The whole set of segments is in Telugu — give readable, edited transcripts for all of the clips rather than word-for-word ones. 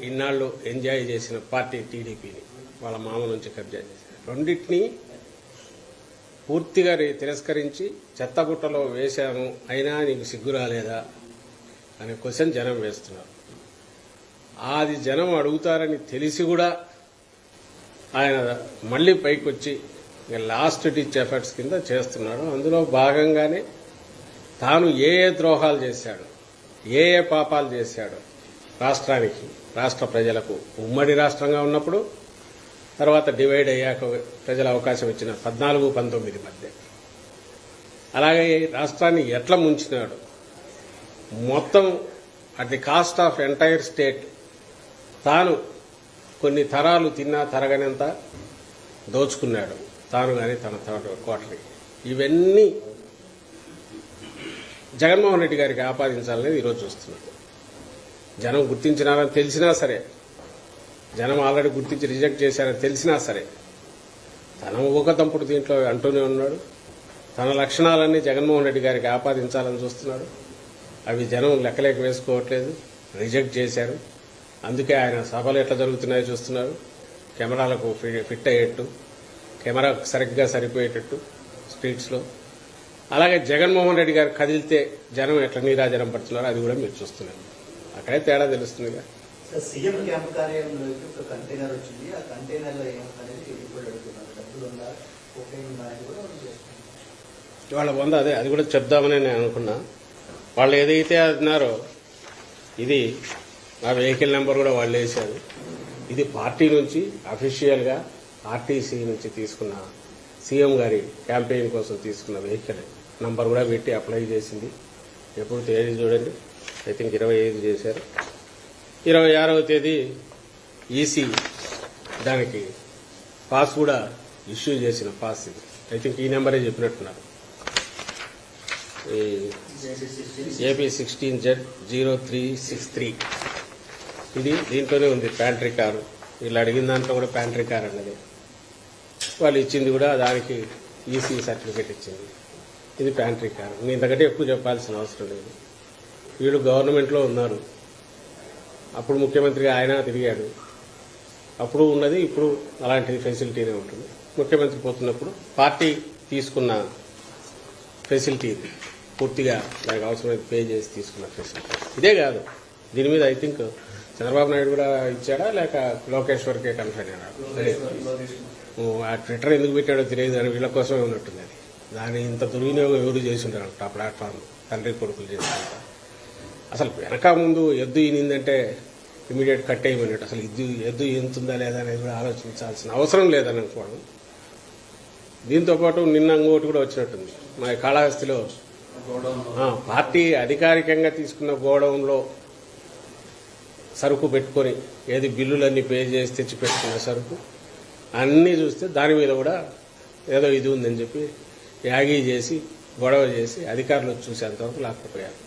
ఇన్నాళ్ళు ఎంజాయ్ చేసిన పార్టీ టీడీపీని వాళ్ళ మామ నుంచి కబ్జా చేశారు. రెండింటినీ పూర్తిగా తిరస్కరించి చెత్తబుట్టలో వేశాము, అయినా నీకు సిగ్గు రాలేదా అనే క్వశ్చన్ జనం వేస్తున్నారు. అది జనం అడుగుతారని తెలిసి కూడా ఆయన మళ్ళీ పైకి వచ్చి లాస్ట్ డిచ్ ఎఫర్ట్స్ కింద చేస్తున్నాడు. అందులో భాగంగానే తాను ఏ ద్రోహాలు చేశాడు, ఏ పాపాలు చేశాడు రాష్ట్రానికి, రాష్ట్ర ప్రజలకు, ఉమ్మడి రాష్ట్రంగా ఉన్నప్పుడు, తర్వాత డివైడ్ అయ్యాక ప్రజల అవకాశం ఇచ్చిన 14-19 మధ్య, అలాగే రాష్ట్రాన్ని ఎట్లా ముంచినాడు, మొత్తం at the cost of entire state తాను కొన్ని తరాలు తిన్నా తరగనంత దోచుకున్నాడు, తాను కానీ తన కోటని. ఇవన్నీ జగన్మోహన్ రెడ్డి గారికి ఆపాదించాలనేది ఈరోజు చూస్తున్నాడు. జనం గుర్తించినారని తెలిసినా సరే, జనం ఆల్రెడీ గుర్తించి రిజెక్ట్ చేశారని తెలిసినా సరే, తన ఊకదంపుడు దీంట్లో అంటూనే ఉన్నాడు. తన లక్షణాలన్నీ జగన్మోహన్ రెడ్డి గారికి ఆపాదించాలని చూస్తున్నాడు. అవి జనం లెక్కలేక వేసుకోవట్లేదు, రిజెక్ట్ చేశారు. అందుకే ఆయన సభలు ఎట్లా జరుగుతున్నాయో చూస్తున్నారు. కెమెరాలకు ఫిట్ అయ్యేట్టు, కెమెరా సరిగ్గా సరిపోయేటట్టు స్ట్రీట్స్లో. అలాగే జగన్మోహన్ రెడ్డి గారు కదిలితే జనం ఎట్లా నీరాజనం పడుతున్నారో అది కూడా మీరు చూస్తున్నారు. అక్కడే తేడా తెలుస్తుందిగా. సీఎం క్యాంప్ కార్యాలయంలోకి ఒక కంటైనర్ వచ్చింది. ఆ కంటైనర్ లో ఏమవుతుంది ఇప్పుడు అడుగుతున్నారు, డబ్బులు ఉందా, వాళ్ళ వంద అదే అది కూడా చెప్దామని నేను అనుకున్నా. వాళ్ళు ఏదైతే అన్నారో ఇది ఆ వెహికల్ నెంబర్ కూడా వాళ్ళు వేశారు. ఇది పార్టీ నుంచి అఫీషియల్గా ఆర్టీసీ నుంచి తీసుకున్న సీఎం గారి క్యాంపెయిన్ కోసం తీసుకున్న వెహికల్ నంబర్ కూడా పెట్టి అప్లై చేసింది. ఎప్పుడు తేదీ చూడండి, ఐ థింక్ 25 చేశారు. 26వ తేదీ ఈసీ దానికి పాస్ కూడా ఇష్యూ చేసిన పాస్ ఇది. ఐ థింక్ ఈ నెంబరే చెప్పినట్టున్నారు, ఏపీ 16Z0363. ఇది దీంట్లోనే ఉంది ప్యాంట్రీ కారు. వీళ్ళు అడిగిన దాంట్లో కూడా ప్యాంట్రీ కార్ అన్నది. వాళ్ళు ఇచ్చింది కూడా దానికి ఈసీ సర్టిఫికేట్ ఇచ్చింది. ఇది ప్యాంట్రీ కారు. నేను ఇంతకంటే ఎక్కువ చెప్పాల్సిన అవసరం లేదు. వీళ్ళు గవర్నమెంట్లో ఉన్నారు. అప్పుడు ముఖ్యమంత్రిగా ఆయన తిరిగాడు. అప్పుడు ఉన్నది ఇప్పుడు అలాంటి ఫెసిలిటీనే ఉంటుంది. ముఖ్యమంత్రి పోతున్నప్పుడు పార్టీ తీసుకున్న ఫెసిలిటీ ఇది. పూర్తిగా దానికి అవసరమైతే పే చేసి తీసుకున్న ఫెసిలిటీ ఇదే కాదు. దీని మీద ఐ థింక్ చంద్రబాబు నాయుడు కూడా ఇచ్చాడా లేక లోకేశ్వర్కే కన్ఫైన్ అయినాడు. ఆ ట్విట్టర్ ఎందుకు పెట్టాడో తెలియదు అని వీళ్ళ కోసమే ఉన్నట్టుంది. అది దాని ఇంత దుర్వినియోగం ఎవరు చేసి ఉంటారు ఆ ప్లాట్ఫామ్, తండ్రి కొడుకులు చేసినంత. అసలు వెనక ముందు ఎద్దు ఈనిందంటే ఇమీడియట్ కట్ అయ్యమన్నట్టు. అసలు ఎద్దు ఈనుతుందా లేదా అనేది కూడా ఆలోచించాల్సిన అవసరం లేదని అనుకోవడం. దీంతోపాటు నిన్న ఇంకోటి కూడా వచ్చినట్టుంది. మా కాళహస్తిలో పార్టీ అధికారికంగా తీసుకున్న గోడౌన్లో సరుకు పెట్టుకొని ఏది బిల్లులన్నీ పే చేసి తెచ్చి పెట్టుకున్న సరుకు అన్నీ చూస్తే దాని మీద కూడా ఏదో ఇది ఉందని చెప్పి యాగీ చేసి గొడవ చేసి అధికారులు వచ్చి చూసేంతవరకు లాక్కపోయారు.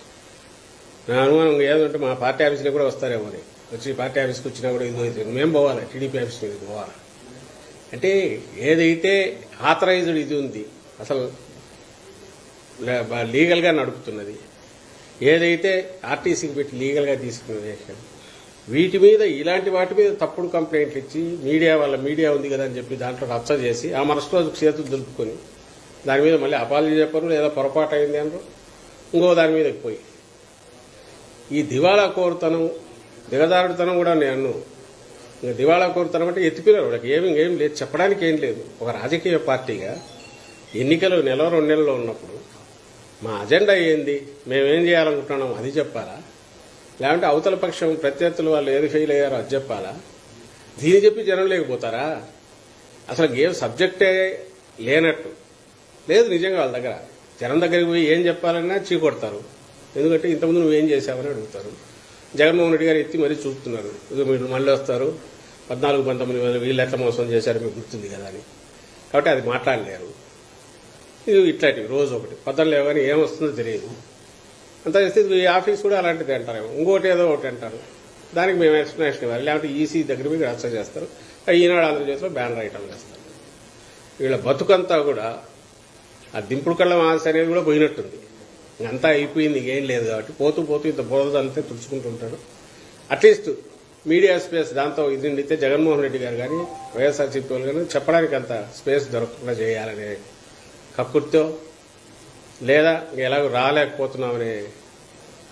నా అనుమానం ఏదంటే మా పార్టీ ఆఫీస్లో కూడా వస్తారేమో అని. వచ్చి పార్టీ ఆఫీస్కి వచ్చినా కూడా ఇది మేము పోవాలి, టీడీపీ ఆఫీస్ మీద పోవాలి. అంటే ఏదైతే ఆథరైజ్డ్ ఇది ఉంది, అసలు లీగల్గా నడుపుతున్నది, ఏదైతే ఆర్టీసీకి పెట్టి లీగల్గా తీసుకున్న వెహికల్, వీటి మీద ఇలాంటి వాటి మీద తప్పుడు కంప్లైంట్లు ఇచ్చి మీడియా ఉంది కదా అని చెప్పి దాంట్లో రచ్చ చేసి ఆ మరుసటి రోజు చేతులు దులుపుకొని దాని మీద మళ్ళీ అపాలజీ చెప్పరు, లేదా పొరపాటు అయింది అనరు, ఇంకో దాని మీద పోయి ఈ దివాళా కోరుతనం, దిగజారుడుతనం కూడా నేను ఇంకా దివాళా కోరుతనం అంటే ఎత్తిపోయారు. వాళ్ళకి ఏం లేదు, చెప్పడానికి ఏం లేదు. ఒక రాజకీయ పార్టీగా ఎన్నికలు 1-2 నెలల్లో ఉన్నప్పుడు మా అజెండా ఏంది, మేమేం చేయాలనుకుంటున్నాం అది చెప్పాలా, లేదంటే అవతల పక్షం ప్రత్యర్థులు వాళ్ళు ఏది ఫెయిల్ అయ్యారో అది చెప్పాలా? దీన్ని చెప్పి జనం లేకపోతారా? అసలు ఏం సబ్జెక్టే లేనట్టు లేదు నిజంగా. వాళ్ళ దగ్గర జనం దగ్గరికి పోయి ఏం చెప్పాలన్నా చీకొడతారు. ఎందుకంటే ఇంతకుముందు నువ్వేం చేశావని అడుగుతారు. జగన్మోహన్ రెడ్డి గారు ఎత్తి మరీ చూపుతున్నారు, మీరు మళ్ళీ వస్తారు 14-19 వీళ్ళు ఎట్లా మోసం చేశారు మీకు గుర్తుంది కదా అని. కాబట్టి అది మాట్లాడలేరు. ఇది ఇట్లాంటివి రోజు ఒకటి పొద్దున లేవని ఏమొస్తుందో తెలియదు. అంత చేస్తే ఈ ఆఫీస్ కూడా అలాంటిది అంటారేమో, ఇంకోటి ఏదో ఒకటి అంటారు. దానికి మేము ఎక్స్ప్లెనేషన్ ఇవ్వాలి, లేకపోతే ఈసీ దగ్గర మీద రచ్చ చేస్తారు. ఈనాడు ఆంధ్రప్రదేశ్లో బ్యానర్ ఐటమ్ చేస్తారు. వీళ్ళ బతుకంతా కూడా ఆ దింపుడు కళ్ళ ఆశ అనేది కూడా పోయినట్టుంది. అంతా అయిపోయింది, ఏం లేదు. కాబట్టి పోతూ ఇంత బోధ అంతే తుడుచుకుంటూ ఉంటాడు. అట్లీస్ట్ మీడియా స్పేస్ దాంతో ఇది నిండితే జగన్మోహన్ రెడ్డి గారు కానీ వైఎస్ఆర్సీపీ వాళ్ళు కానీ చెప్పడానికి అంత స్పేస్ దొరకకుండా చేయాలనే కక్కుర్తో లేదా ఎలాగో రాలేకపోతున్నామనే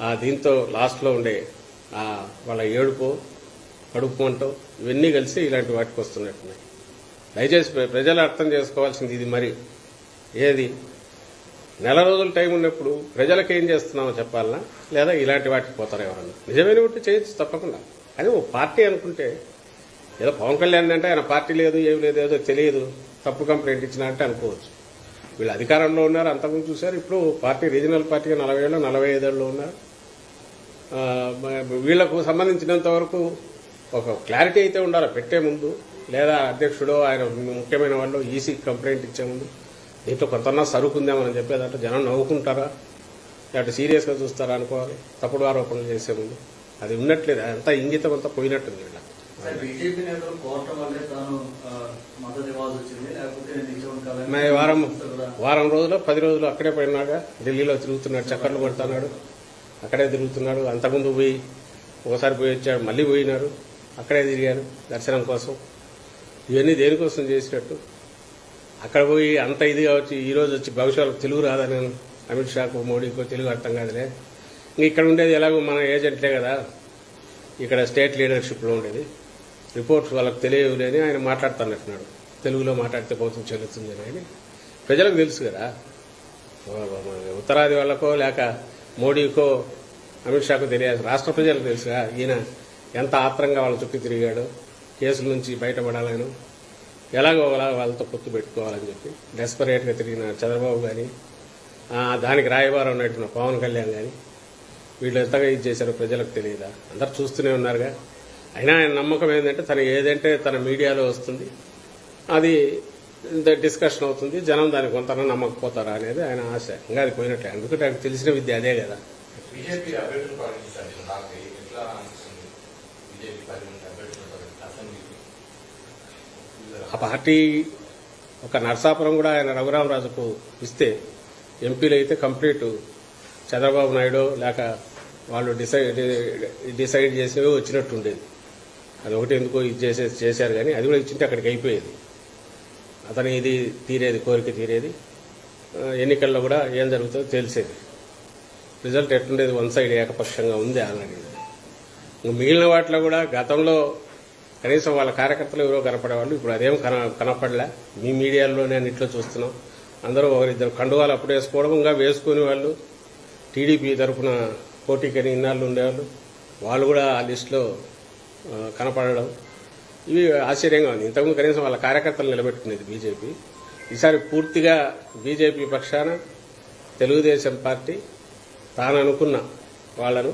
ఆ దీంతో లాస్ట్లో ఉండే ఆ వాళ్ళ ఏడుపు కడుపు మంటో ఇవన్నీ కలిసి ఇలాంటి వాటికి వస్తున్నట్టున్నాయి. దయచేసి ప్రజలు అర్థం చేసుకోవాల్సింది ఇది. మరి ఏది నెల రోజులు టైం ఉన్నప్పుడు ప్రజలకు ఏం చేస్తున్నామో చెప్పాలనా లేదా ఇలాంటి వాటికి పోతారు ఎవరన్నా? నిజమైన ఉంటే చేయొచ్చు తప్పకుండా. కానీ ఓ పార్టీ అనుకుంటే ఏదో పవన్ కళ్యాణ్ అంటే ఆయన పార్టీ లేదు ఏం లేదు ఏదో తెలియదు తప్పు కంప్లైంట్ ఇచ్చినా అంటే అనుకోవచ్చు. వీళ్ళు అధికారంలో ఉన్నారు, అంతకుముందు చూశారు. ఇప్పుడు పార్టీ రీజనల్ పార్టీగా 40 ఏళ్ళు 45 ఏళ్ళు ఉన్నారు. వీళ్లకు సంబంధించినంత వరకు ఒక క్లారిటీ అయితే ఉండాలి పెట్టే ముందు, లేదా అధ్యక్షుడో ఆయన ముఖ్యమైన వాళ్ళు ఈసీ కంప్లైంట్ ఇచ్చే ముందు దీంట్లో కొంతన్నా సరుకుందామని చెప్పేదంటే జనం నవ్వుకుంటారా లేకపోతే సీరియస్గా చూస్తారా అనుకోవాలి. తప్పుడు ఆరోపణలు చేసే ముందు అది ఉన్నట్లేదు, అంతా ఇంగితం అంతా పోయినట్టుంది. వీళ్ళ బీజేపీ నేతలు కోరటం వల్లే తాను మద్దతు ఇవ్వాల్సి వచ్చింది, లేకపోతే వారం రోజులు 10 రోజులు అక్కడే పోయినాగా ఢిల్లీలో తిరుగుతున్నాడు, చక్కర్లు కొడుతున్నాడు, అక్కడే తిరుగుతున్నాడు. అంతకుముందు పోయి ఒకసారి పోయి వచ్చాడు, మళ్ళీ పోయినారు, అక్కడే తిరిగారు దర్శనం కోసం. ఇవన్నీ దేనికోసం చేసినట్టు? అక్కడ పోయి అంత ఇదిగా వచ్చి ఈ రోజు వచ్చి భవిష్యత్తు తెలుగు రాదని అమిత్ షాకు మోడీకో తెలుగు అర్థం కాదులే. ఇంక ఇక్కడ ఉండేది ఎలాగో మన ఏజెంట్లే కదా, ఇక్కడ స్టేట్ లీడర్షిప్లో ఉండేది. రిపోర్ట్స్ వాళ్ళకి తెలియలేని ఆయన మాట్లాడుతున్నట్టున్నాడు, తెలుగులో మాట్లాడితే పోతుంది చెల్లుతుంది అని. ప్రజలకు తెలుసు కదా, ఉత్తరాది వాళ్ళకో లేక మోడీకో అమిత్ షాకు తెలియదు, రాష్ట్ర ప్రజలకు తెలుసుగా ఈయన ఎంత ఆత్రంగా వాళ్ళ చుట్టూ తిరిగాడు, కేసుల నుంచి బయటపడాలని ఎలాగో వాళ్ళతో పొత్తు పెట్టుకోవాలని చెప్పి డెస్పరేట్గా తిరిగిన చంద్రబాబు కానీ దానికి రాయబారం నడిపిన పవన్ కళ్యాణ్ కానీ వీళ్ళు ఎంతగా ఇది చేశారో ప్రజలకు తెలియదా? అందరు చూస్తూనే ఉన్నారుగా. అయినా ఆయన నమ్మకం ఏంటంటే తను ఏదంటే తన మీడియాలో వస్తుంది, అది డిస్కషన్ అవుతుంది, జనం దానికి కొంత నమ్మకపోతారా అనేది ఆయన ఆశ. ఇంకా అది పోయినట్లే, ఎందుకంటే ఆయనకు తెలిసిన విద్య అదే కదా. ఆ పార్టీ ఒక నర్సాపురం కూడా ఆయన రఘురామరాజుకు ఇస్తే ఎంపీలు అయితే కంప్లీట్ చంద్రబాబు నాయుడు లేక వాళ్ళు డిసైడ్ చేసినవి వచ్చినట్టు ఉండేది. అది ఒకటి ఎందుకో ఇది చేశారు కానీ అది కూడా ఇచ్చింటే అక్కడికి అయిపోయేది. అతని ఇది తీరేది, కోరిక తీరేది. ఎన్నికల్లో కూడా ఏం జరుగుతుందో తెలిసేది. రిజల్ట్ ఎట్లుండేది? 1 సైడ్ ఏకపక్షంగా ఉంది ఆల్రెడీ. మిగిలిన వాటిలో కూడా గతంలో కనీసం వాళ్ళ కార్యకర్తలు ఎవరో కనపడేవాళ్ళు, ఇప్పుడు అదేం కనపడలే. మీ మీడియాలో నేను ఇట్లా చూస్తున్నాం, అందరూ ఒకరిద్దరు కండువాలు అప్పుడు వేసుకోవడం, ఇంకా వేసుకునే వాళ్ళు టీడీపీ తరఫున పోటీకని ఇన్నాళ్ళు ఉండేవాళ్ళు, వాళ్ళు కూడా ఆ లిస్టులో కనపడడం, ఇవి ఆశ్చర్యంగా ఉంది. ఇంతకుముందు కనీసం వాళ్ళ కార్యకర్తలు నిలబెట్టుకునేది బీజేపీ. ఈసారి పూర్తిగా బీజేపీ పక్షాన తెలుగుదేశం పార్టీ తాను అనుకున్న వాళ్లను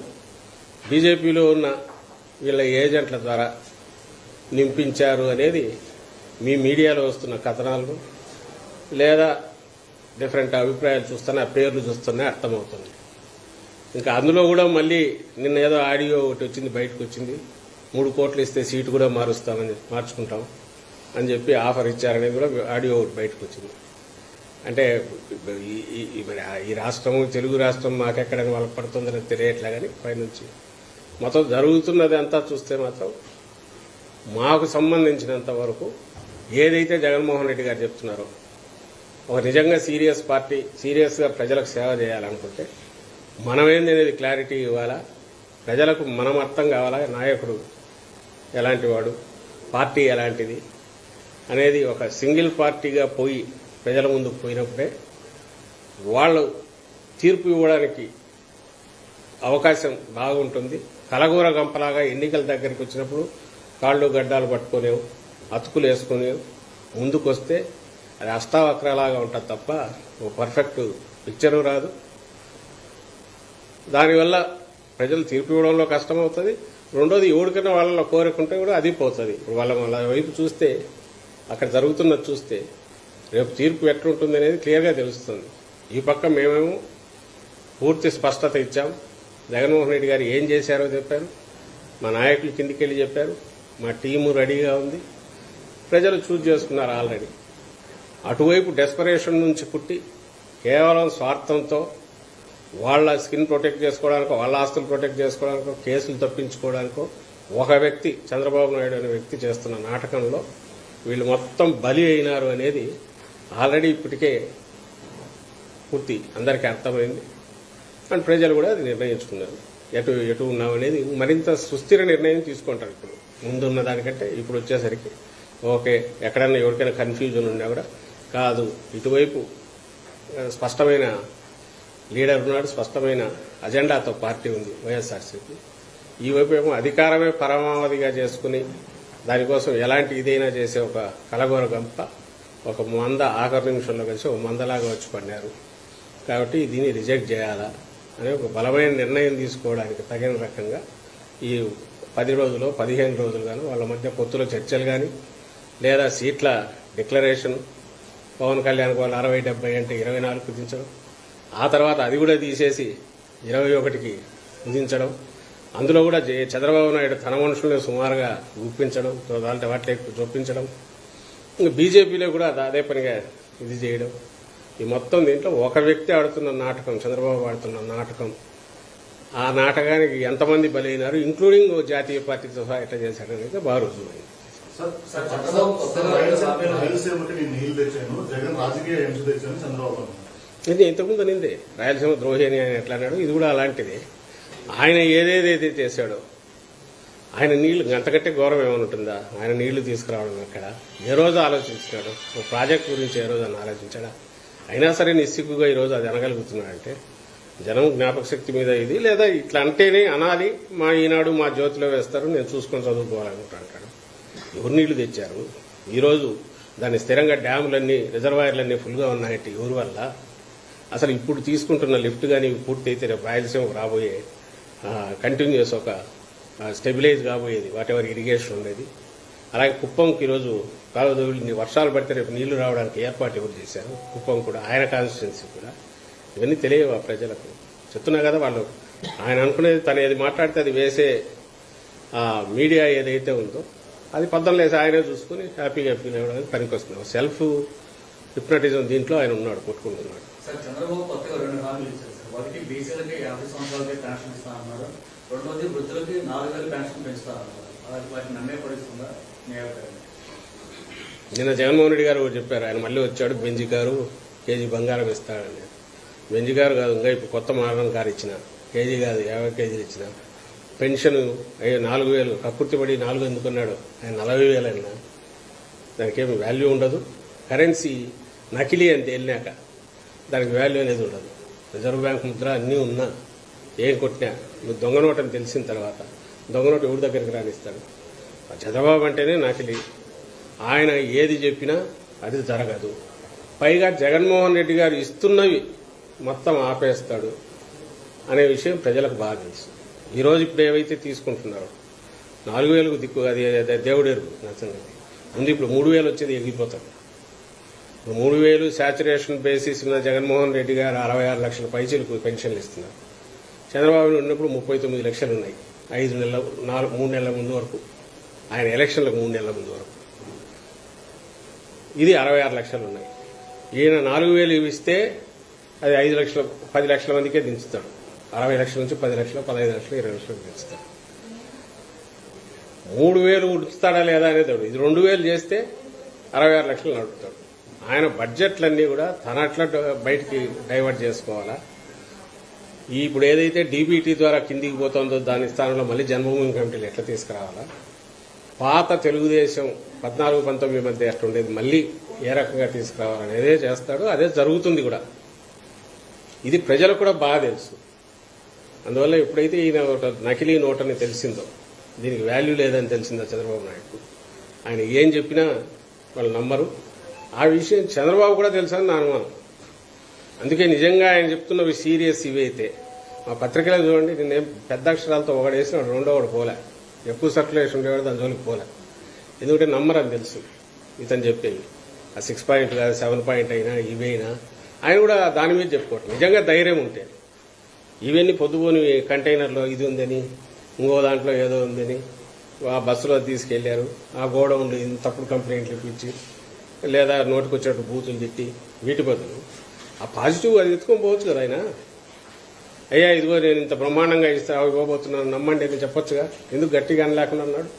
బీజేపీలో ఉన్న వీళ్ళ ఏజెంట్ల ద్వారా నింపించారు అనేది మీ మీడియాలో వస్తున్న కథనాలను లేదా డిఫరెంట్ అభిప్రాయాలు చూస్తున్నా, పేర్లు చూస్తున్నా అర్థమవుతుంది. ఇంకా అందులో కూడా మళ్ళీ నిన్న ఏదో ఆడియో ఒకటి వచ్చింది, బయటకు వచ్చింది, 3 కోట్లు ఇస్తే సీటు కూడా మార్చుకుంటాం అని చెప్పి ఆఫర్ ఇచ్చారనేది కూడా ఆడియో ఒకటి బయటకు వచ్చింది. అంటే ఈ రాష్ట్రము తెలుగు రాష్ట్రం మాకెక్కడని వాళ్ళకి పడుతుందని తెలియట్లే. కానీ పైనుంచి మొత్తం జరుగుతున్నది అంతా చూస్తే మాత్రం మాకు సంబంధించినంత వరకు ఏదైతే జగన్మోహన్ రెడ్డి గారు చెప్తున్నారో, ఒక నిజంగా సీరియస్ పార్టీ సీరియస్గా ప్రజలకు సేవ చేయాలనుకుంటే మనమేంది అనేది క్లారిటీ ఇవ్వాలా, ప్రజలకు మనం అర్థం కావాలా, నాయకుడు ఎలాంటి వాడు, పార్టీ ఎలాంటిది అనేది ఒక సింగిల్ పార్టీగా పోయి ప్రజల ముందుకు పోయినప్పుడే వాళ్ళు తీర్పు ఇవ్వడానికి అవకాశం బాగుంటుంది. కలగూర గంపలాగా ఎన్నికల దగ్గరికి వచ్చినప్పుడు కాళ్ళు గడ్డాలు పట్టుకునేవు, అతుకులు వేసుకునేవు ముందుకు వస్తే అది అష్టావక్రలాగా ఉంటుంది తప్ప ఓ పర్ఫెక్ట్ పిక్చరు రాదు. దానివల్ల ప్రజలు తీర్పు ఇవ్వడంలో కష్టమవుతుంది. రెండోది ఎవరికైనా వాళ్ళలో కోరుకుంటే కూడా అది పోతుంది. ఇప్పుడు వాళ్ళ వైపు చూస్తే, అక్కడ జరుగుతున్నది చూస్తే రేపు తీర్పు ఎట్లుంటుంది అనేది క్లియర్గా తెలుస్తుంది. ఈ పక్క మేమేమో పూర్తి స్పష్టత ఇచ్చాం, జగన్మోహన్ రెడ్డి గారు ఏం చేశారో చెప్పారు, మా నాయకులు కిందికి వెళ్ళి చెప్పారు, మా టీము రెడీగా ఉంది, ప్రజలు చూజ్ చేసుకున్నారు ఆల్రెడీ. అటువైపు డెస్పరేషన్ నుంచి పుట్టి కేవలం స్వార్థంతో వాళ్ళ స్కిన్ ప్రొటెక్ట్ చేసుకోవడానికో, వాళ్ళ ఆస్తులు ప్రొటెక్ట్ చేసుకోవడానికో, కేసులు తప్పించుకోవడానికో ఒక వ్యక్తి చంద్రబాబు నాయుడు అనే వ్యక్తి చేస్తున్న నాటకంలో వీళ్ళు మొత్తం బలి అయినారు అనేది ఆల్రెడీ ఇప్పటికే పూర్తి అందరికీ అర్థమైంది. అండ్ ప్రజలు కూడా అది నిర్ణయించుకున్నారు. ఎటు ఉన్నాం అనేది మరింత సుస్థిర నిర్ణయం తీసుకుంటారు. ఇప్పుడు ముందున్న దానికంటే ఇప్పుడు వచ్చేసరికి ఓకే, ఎక్కడన్నా ఎవరికైనా కన్ఫ్యూజన్ ఉన్నా కూడా కాదు, ఇటువైపు స్పష్టమైన లీడర్ ఉన్నాడు, స్పష్టమైన అజెండాతో పార్టీ ఉంది వైఎస్ఆర్సీపీ. ఈ వైపు ఏమో అధికారమే పరమావధిగా చేసుకుని దానికోసం ఎలాంటి ఇదైనా చేసే ఒక కలగోర గంప ఒక మంద ఆఖరి నిమిషంలో కలిసి ఒక మందలాగా వచ్చి పడినారు. కాబట్టి దీన్ని రిజెక్ట్ చేయాలా అనే ఒక బలమైన నిర్ణయం తీసుకోవడానికి తగిన రకంగా ఈ 10 రోజులు 15 రోజులు కానీ వాళ్ళ మధ్య పొత్తుల చర్చలు కానీ లేదా సీట్ల డిక్లరేషన్ పవన్ కళ్యాణ్కి వాళ్ళు 60-70 అంటే 24 కుదించడం, ఆ తర్వాత అది కూడా తీసేసి 21కి కుదించడం, అందులో కూడా చంద్రబాబు నాయుడు తన మనుషుల్ని సుమారుగా గుప్పించడం, వాటిని చొప్పించడం, ఇంకా బీజేపీలో కూడా అదే పనిగా ఇది చేయడం. ఈ మొత్తం దీంట్లో ఒక వ్యక్తి ఆడుతున్న నాటకం, చంద్రబాబు ఆడుతున్న నాటకం. ఆ నాటకానికి ఎంతమంది బలైనారు, ఇంక్లూడింగ్ జాతీయ పార్టీతో సహా ఎట్లా చేశారనేది బాగా రుజువైంది. ఇది ఇంతకుముందు అనింది రాయలసీమ ద్రోహి అని ఆయన ఎట్లా అన్నాడు, ఇది కూడా అలాంటిది. ఆయన ఏదేదైతే చేశాడో ఆయన నీళ్లు అంతకంటే గౌరవం ఏమైనా ఉంటుందా? ఆయన నీళ్లు తీసుకురావడం అక్కడ ఏ రోజు ఆలోచించాడు? ఒక ప్రాజెక్ట్ గురించి ఏ రోజు అని ఆలోచించాడా? అయినా సరే నిస్సిగ్గుగా ఈరోజు అది అనగలుగుతున్నాడంటే జనం జ్ఞాపక శక్తి మీద ఇది, లేదా ఇట్లా అంటేనే అనాలి, మా ఈనాడు మా జ్యోతిలో వేస్తారు, నేను చూసుకొని చదువుకోవాలనుకుంటా అంటాడు. ఎవరు నీళ్లు తెచ్చారు? ఈరోజు దాని స్థిరంగా డ్యాములన్నీ రిజర్వాయర్లన్నీ ఫుల్గా ఉన్నాయంటే ఎవరి వల్ల? అసలు ఇప్పుడు తీసుకుంటున్న లిఫ్ట్ కానీ పూర్తి అయితే రేపు రాయలసీమకు రాబోయే కంటిన్యూస్ ఒక స్టెబిలైజ్ కాబోయేది వాటెవర్ ఇరిగేషన్ ఉండేది. అలాగే కుప్పంకి ఈరోజు కాలువలు వర్షాలు పడితే రేపు నీళ్లు రావడానికి ఏర్పాటు ఎవరు చేశారు? కుప్పం కూడా ఆయన కాన్స్టిట్యున్సీ కూడా. ఇవన్నీ తెలియవు ఆ ప్రజలకు. చెప్తున్నా కదా, వాళ్ళు ఆయన అనుకునేది తను ఏది మాట్లాడితే అది వేసే మీడియా ఏదైతే ఉందో అది పద్ధతులు వేసి ఆయనే చూసుకుని హ్యాపీగా ఫీల్ అవ్వడానికి పనికి వస్తుంది. సెల్ఫ్ హిప్నటిజం దీంట్లో ఆయన ఉన్నాడు, కొట్టుకుంటున్నాడు. సార్, చంద్రబాబు కొత్తగా 2 హామీలు ఇచ్చారు సార్. ఒకటి బీసీలకి 50 సంవత్సరాలకి పెన్షన్ ఇస్తా అన్నారు, రెండోది వృద్ధులకి 4000 పెన్షన్ పెంచుతా అన్నారు. వాటిని నమ్మే పడుతుందా? నిన్న జగన్మోహన్ రెడ్డి గారు చెప్పారు, ఆయన మళ్ళీ వచ్చాడు, బెంజి గారు కేజీ బంగారం ఇస్తాడని. బెంజి గారు కాదు, ఇంకా ఇప్పుడు కొత్త మోడర్న్ కారు ఇచ్చిన, కేజీ కాదు 50 కేజీలు ఇచ్చిన. పెన్షన్ 4000 కక్కుర్తిపడి 4 ఎందుకున్నాడు ఆయన, 40,000 అయినా దానికి ఏమి వాల్యూ ఉండదు. కరెన్సీ నకిలీ అని తేలినాక దానికి వాల్యూ అనేది ఉండదు. రిజర్వ్ బ్యాంక్ ముద్ర అన్నీ ఉన్నా ఏం కొట్టినా నువ్వు దొంగ నోట్ అని తెలిసిన తర్వాత దొంగ నోటు ఎవరి దగ్గరికి రానిస్తాడు? చంద్రబాబు అంటేనే నకిలీ. ఆయన ఏది చెప్పినా అది జరగదు. పైగా జగన్మోహన్ రెడ్డి గారు ఇస్తున్నవి మొత్తం ఆపేస్తాడు అనే విషయం ప్రజలకు బాగా తెలుసు. ఈరోజు ఇప్పుడు ఏవైతే తీసుకుంటున్నారో 4,000కు దిక్కు, అది దేవుడు ఎరుగు నచ్చండి. ముందు ఇప్పుడు 3,000 వచ్చేది ఎగిరిపోతాడు. 3,000 శాచురేషన్ బేసిస్ ఉన్న జగన్మోహన్ రెడ్డి గారు 66 లక్షల పైచీలకు పెన్షన్లు ఇస్తున్నారు. చంద్రబాబు ఉన్నప్పుడు 39 లక్షలు ఉన్నాయి. 3 నెలల ముందు వరకు, ఆయన ఎలక్షన్లకు 3 నెలల ముందు వరకు ఇది 66 లక్షలు ఉన్నాయి. ఈయన 4,000 ఇస్తే అది 10 లక్షల మందికే దించుతాడు. 60 లక్షల నుంచి 10 లక్షలు, 15 లక్షలు, 20 లక్షలకు దించుతాడు. 3,000 ఉడుకుతాడా లేదా అనేది ఇది 2,000 చేస్తే 66 లక్షలు నడుపుతాడు. ఆయన బడ్జెట్లన్నీ కూడా తన అట్లా బయటికి డైవర్ట్ చేసుకోవాలా? ఇప్పుడు ఏదైతే డీబీటీ ద్వారా కిందికి పోతుందో దాని స్థానంలో మళ్ళీ జన్మభూమి కమిటీలు ఎట్లా తీసుకురావాలా? పాత తెలుగుదేశం 14-19 మధ్య ఎట్లా ఉండేది మళ్ళీ ఏ రకంగా తీసుకురావాలనేదే చేస్తాడు. అదే జరుగుతుంది కూడా. ఇది ప్రజలకు కూడా బాగా తెలుసు. అందువల్ల ఎప్పుడైతే ఈయన నకిలీ నోటని తెలిసిందో, దీనికి వాల్యూ లేదని తెలిసిందో చంద్రబాబు నాయుడు, ఆయన ఏం చెప్పినా వాళ్ళు నమ్మరు. ఆ విషయం చంద్రబాబు కూడా తెలుసని నా అనుమానం. అందుకే నిజంగా ఆయన చెప్తున్నవి సీరియస్ ఇవి అయితే మా పత్రికలో చూడండి, నేనేం పెద్ద అక్షరాలతో ఒకడేసిన రెండో ఒకటి పోలే, ఎక్కువ సర్క్యులేషన్ ఉండేవాడు దాని జోలికి పోలే. ఎందుకంటే నమ్మరని తెలుసు ఇతను చెప్పేవి. ఆ 6 పాయింట్ కాదు 7 పాయింట్ అయినా ఇవైనా ఆయన కూడా దాని మీద చెప్పుకోవటం. నిజంగా ధైర్యం ఉంటే ఇవన్నీ పొద్దుపోని కంటైనర్లో ఇది ఉందని, ఇంకో దాంట్లో ఏదో ఉందని ఆ బస్సులో తీసుకెళ్లారు, ఆ గోడౌన్లో తప్పుడు కంప్లైంట్లు ఇప్పించి లేదా నోటికొచ్చినట్టు బూతులు తిట్టి వీటి బదులు ఆ పాజిటివ్ అది ఎత్తుకొని పోవచ్చు కదా ఆయన. అయ్యా ఇదిగో నేను ఇంత బ్రహ్మాండంగా ఇవ్వబోతున్నాను నమ్మండి అని చెప్పొచ్చుగా, ఎందుకు గట్టిగా అనలేకుండా అన్నాడు?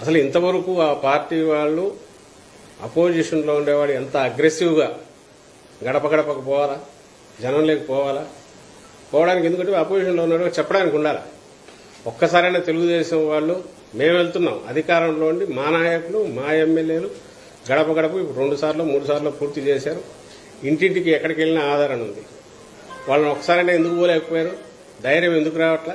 అసలు ఇంతవరకు ఆ పార్టీ వాళ్ళు అపోజిషన్లో ఉండేవాడు ఎంత అగ్రెసివ్గా గడప గడపకు పోవాలా, జనంలోకి పోవాలా? పోవడానికి ఎందుకంటే అపోజిషన్లో ఉన్నాడు చెప్పడానికి ఉండాలా? ఒక్కసారైనా తెలుగుదేశం వాళ్ళు మేము వెళ్తున్నాం అధికారంలో ఉండి మా నాయకులు మా ఎమ్మెల్యేలు గడప గడప ఇప్పుడు 2 సార్లు 3 సార్లు పూర్తి చేశారు. ఇంటింటికి ఎక్కడికి వెళ్ళినా ఆధారణ ఉంది. వాళ్ళని ఒకసారైనా ఎందుకు పోలేకపోయారు? ధైర్యం ఎందుకు రావట్లా?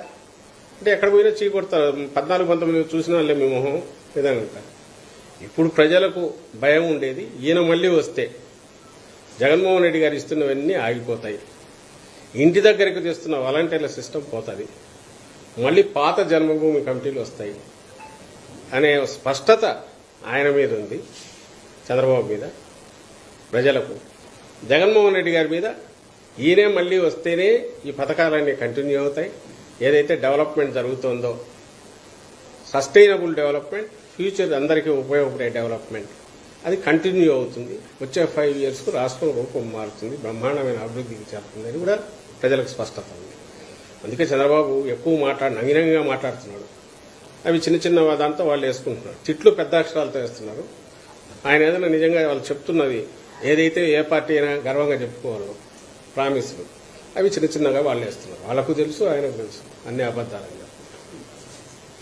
అంటే ఎక్కడ పోయినా చీకొడతారు. 14-19 చూసిన వాళ్ళే మీ మొహం విధంగా. ఇప్పుడు ప్రజలకు భయం ఉండేది ఈయన మళ్ళీ వస్తే జగన్మోహన్ రెడ్డి గారు ఇస్తున్నవన్నీ ఆగిపోతాయి, ఇంటి దగ్గరికి తెస్తున్న వాలంటీర్ల సిస్టమ్ పోతుంది, మళ్ళీ పాత జన్మభూమి కమిటీలు వస్తాయి అనే స్పష్టత ఆయన మీద ఉంది, చంద్రబాబు మీద, ప్రజలకు. జగన్మోహన్ రెడ్డి గారి మీద ఈయనే మళ్ళీ వస్తేనే ఈ పథకాలన్నీ కంటిన్యూ అవుతాయి. ఏదైతే డెవలప్మెంట్ జరుగుతుందో సస్టైనబుల్ డెవలప్మెంట్, ఫ్యూచర్ అందరికీ ఉపయోగపడే డెవలప్మెంట్ అది కంటిన్యూ అవుతుంది. వచ్చే 5 yearsకు రాష్ట్రం రూపం మారుతుంది, బ్రహ్మాండమైన అభివృద్ధికి చేరుతుందని కూడా ప్రజలకు స్పష్టత ఉంది. అందుకే చంద్రబాబు ఎక్కువ నంగినంగా మాట్లాడుతున్నాడు. అవి చిన్న చిన్న దాంతో వాళ్ళు వేసుకుంటున్నారు. తిట్లు పెద్ద అక్షరాలతో వేస్తున్నారు. ఆయన ఏదైనా నిజంగా వాళ్ళు చెప్తున్నది ఏదైతే ఏ పార్టీ అయినా గర్వంగా చెప్పుకోవాలో ప్రామిస్లు అవి చిన్న చిన్నగా వాళ్ళు వేస్తున్నారు. వాళ్ళకు తెలుసు, ఆయనకు తెలుసు, అన్ని అబద్ధాలని.